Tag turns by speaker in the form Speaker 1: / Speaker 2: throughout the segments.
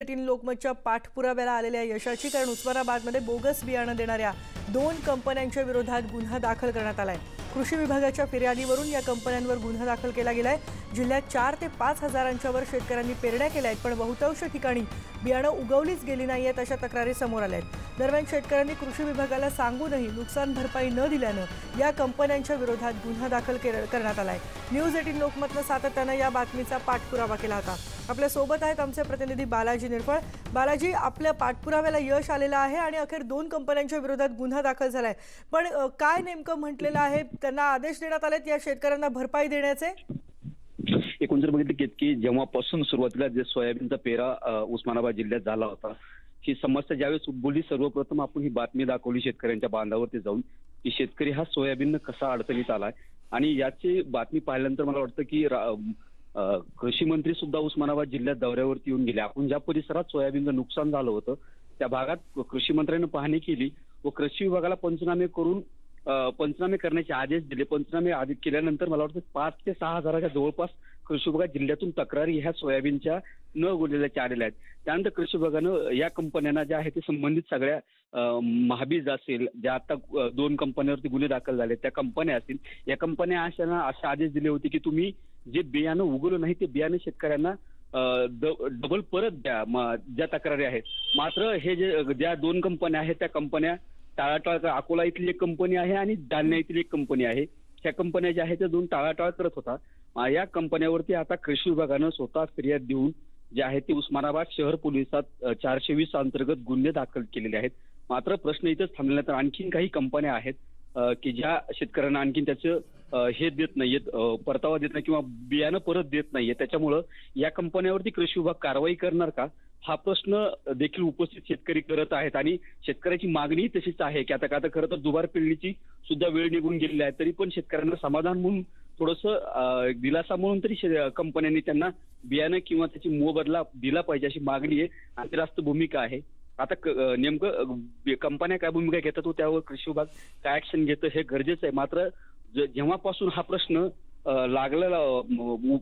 Speaker 1: तीन लोकमतच्या पाठपुराव्याला आलेल्या यशाची कारण उस्मानाबादमध्ये बोगस बियाणं देणाऱ्या 2 कंपन्यांच्या विरोधात गुन्हा दाखल करण्यात आलाय। कृषी विभागाच्या फिर्यादीवरून या कंपन्यांवर गुन्हा दाखल केला गेलाय। जिल्ह्यात 4 ते 5 हजारांच्या वर शेतकऱ्यांनी पेरण्या केल्या आहेत, पण बहुतांश ठिकाणी बियाणं उगवलीच गेली नाहीयेत अशा तक्रारी समोर आल्या आहेत। दरम्यान शेतकऱ्यांनी कृषी विभागाला सांगूनही नुकसान भरपाई न दिल्यानं या कंपन्यांच्या विरोधात गुन्हा दाखल करण्यात आलाय। न्यूज 18 लोकमतनं सातत्यानं या बातमीचा पाठपुरावा केला होता। आपल्या सोबत आहेत आमचे प्रतिनिधी बालाजी निरफळ। बालाजी, आपल्या पाठपुराव्याला यश आलेलं आहे आणि अखेर 2 कंपन्यांच्या विरोधात गुन्हा दाखल झालाय, पण काय नेमकं म्हटलेलं आहे? त्यांना आदेश देण्यात आलेत या शेतकऱ्यांना भरपाई देण्याचे?
Speaker 2: एकूण जर बघितलं की जेव्हापासून सुरुवातीला जे सोयाबीनचा पेरा उस्मानाबाद जिल्ह्यात झाला होता, ही समस्या ज्यावेळेस उद्भवली, सर्वप्रथम आपण ही बातमी दाखवली शेतकऱ्यांच्या बांधावरती जाऊन की शेतकरी हा सोयाबीन कसा अडचणीत आलाय। आणि याची बातमी पाहिल्यानंतर मला वाटतं की कृषी मंत्री सुद्धा उस्मानाबाद जिल्ह्यात दौऱ्यावरती येऊन गेले। आपण ज्या परिसरात सोयाबीनचं नुकसान झालं होतं त्या भागात कृषी मंत्र्यांनी पाहणी केली व कृषी विभागाला पंचनामे करण्याचे आदेश दिले। पंचनामे केल्यानंतर मला वाटतं 5 ते 6 हजाराच्या जवळपास कृषी विभाग जिल्ह्यातून तक्रारी ह्या सोयाबीनच्या न उगवलेल्या आलेल्या आहेत। त्यानंतर कृषी विभागानं या कंपन्यांना ज्या आहेत ते संबंधित सगळ्या महाबीज असेल, ज्या आता 2 कंपन्यांवरती गुन्हे दाखल झाले त्या कंपन्या असतील, या कंपन्या असे आदेश दिले होते की तुम्ही जे बियाणं उगवलं नाही ते बियाणं शेतकऱ्यांना डबल परत द्या, ज्या तक्रारी आहेत। मात्र हे ज्या 2 कंपन्या आहेत त्या कंपन्या टाळाटाळ, अकोला इथली एक कंपनी आहे आणि जालना इथली एक कंपनी आहे, ह्या कंपन्या ज्या आहेत त्या 2 टाळाटाळ करत होता। या कंपन्यावरती आता कृषी विभागानं स्वतः फिर्याद देऊन जे आहे ते उस्मानाबाद शहर पोलिसात 420 अंतर्गत गुन्हे दाखल केलेले आहेत। मात्र प्रश्न इथंच थांबलेला, तर आणखीन काही कंपन्या आहेत की ज्या शेतकऱ्यांना आणखीन त्याचं हे देत नाहीयेत, परतावा देत नाही किंवा बियाणं परत देत नाहीये। त्याच्यामुळं या कंपन्यावरती कृषी विभाग कारवाई करणार का, हा प्रश्न देखील उपस्थित शेतकरी करत आहेत। आणि शेतकऱ्याची मागणी तशीच आहे की आता खरं तर दुबार पेरणीची सुद्धा वेळ निघून गेलेली आहे, तरी पण शेतकऱ्यांना समाधान म्हणून थोडंसं दिलासा म्हणून तरी कंपन्यांनी त्यांना बियाणं किंवा त्याची मोबदला दिला पाहिजे अशी मागणी आहे आणि रास्त भूमिका आहे। आता नेमकं कंपन्या काय भूमिका घेतात व त्यावर कृषी विभाग काय ऍक्शन घेतं हे गरजेचं आहे। मात्र जेव्हापासून हा प्रश्न लागलेला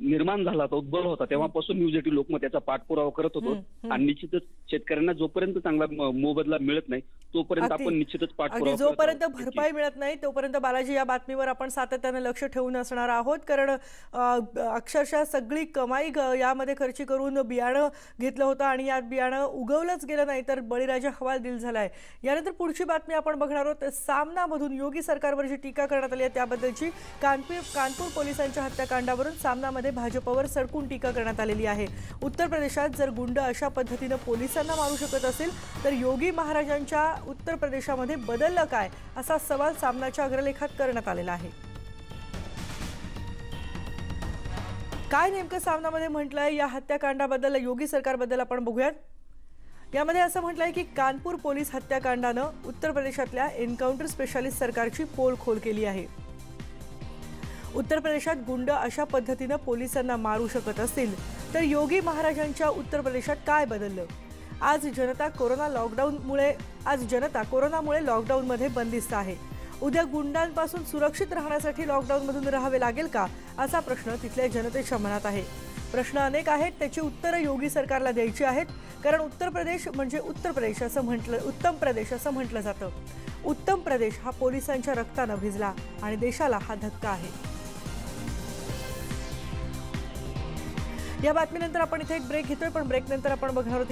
Speaker 2: निर्माण झाला होता, उद्भवला होता, तेव्हापासून न्यूज 18 लोकमत त्याचा पाठपुरावा करत होतो आणि निश्चितच शेतकऱ्यांना जोपर्यंत चांगला मोबदला मिळत नाही तोपर्यंत आपण निश्चितच पाठपुरावा,
Speaker 1: जोपर्यंत भरपाई मिळत नाही तोपर्यंत बालाजी या बातमीवर आपण सातत्याने लक्ष ठेवून असणार आहोत, कारण अक्षरशः सगळी कमाई यामध्ये खर्च करून बियाणं घेतलं होतं आणि या बियाणं उगवलंच गेलं नाही तर बळीराजा हवालदिल झालाय। यानंतर पुढची बातमी आपण बघणार आहोत। सामनामधून योगी सरकारवर जी टीका करण्यात आली आहे त्याबद्दलची कानपूर पोलिसांच्या हत्याकांडावरून सामनामध्ये भाजपवर सडकून टीका करण्यात आलेली आहे। उत्तर प्रदेशात जर गुंड अशा पद्धतीने पोलिसांना मारू शकत असेल तर योगी महाराजांच्या उत्तर प्रदेशामध्ये बदललं काय, असा सवाल सामनाच्या अग्रलेखात करण्यात आलेला आहे। काय नेमकं सामनामध्ये म्हटलंय या हत्याकांडाबद्दल, योगी सरकारबद्दल आपण बघूयात। यामध्ये असं म्हटलंय की कानपूर पोलीस हत्याकांडानं उत्तर प्रदेशातल्या एन्काउंटर स्पेशालिस्ट सरकारची पोल खोल केली आहे। उत्तर प्रदेशात गुंड अशा पद्धतीने पोलिसांना मारू शकत असतील तर योगी महाराजांच्या उत्तर प्रदेशात काय बदललं? आज जनता कोरोनामुळे लॉकडाऊनमध्ये बंदिस्त आहे। उद्या गुंडांपासून सुरक्षित राहण्यासाठी लॉकडाऊनमधून राहावे लागेल का, असा प्रश्न तिथल्या जनतेच्या मनात आहे। प्रश्न अनेक आहेत, त्याची उत्तरं योगी सरकारला द्यायची आहेत, कारण उत्तर प्रदेश म्हणजे उत्तम प्रदेश असं म्हटलं जातं। उत्तम प्रदेश हा पोलिसांच्या रक्तानं भिजला आणि देशाला हा धक्का आहे। या बातमीनंतर आपण इथे एक ब्रेक घेतोय, पण ब्रेकनंतर आपण बघणार आहोत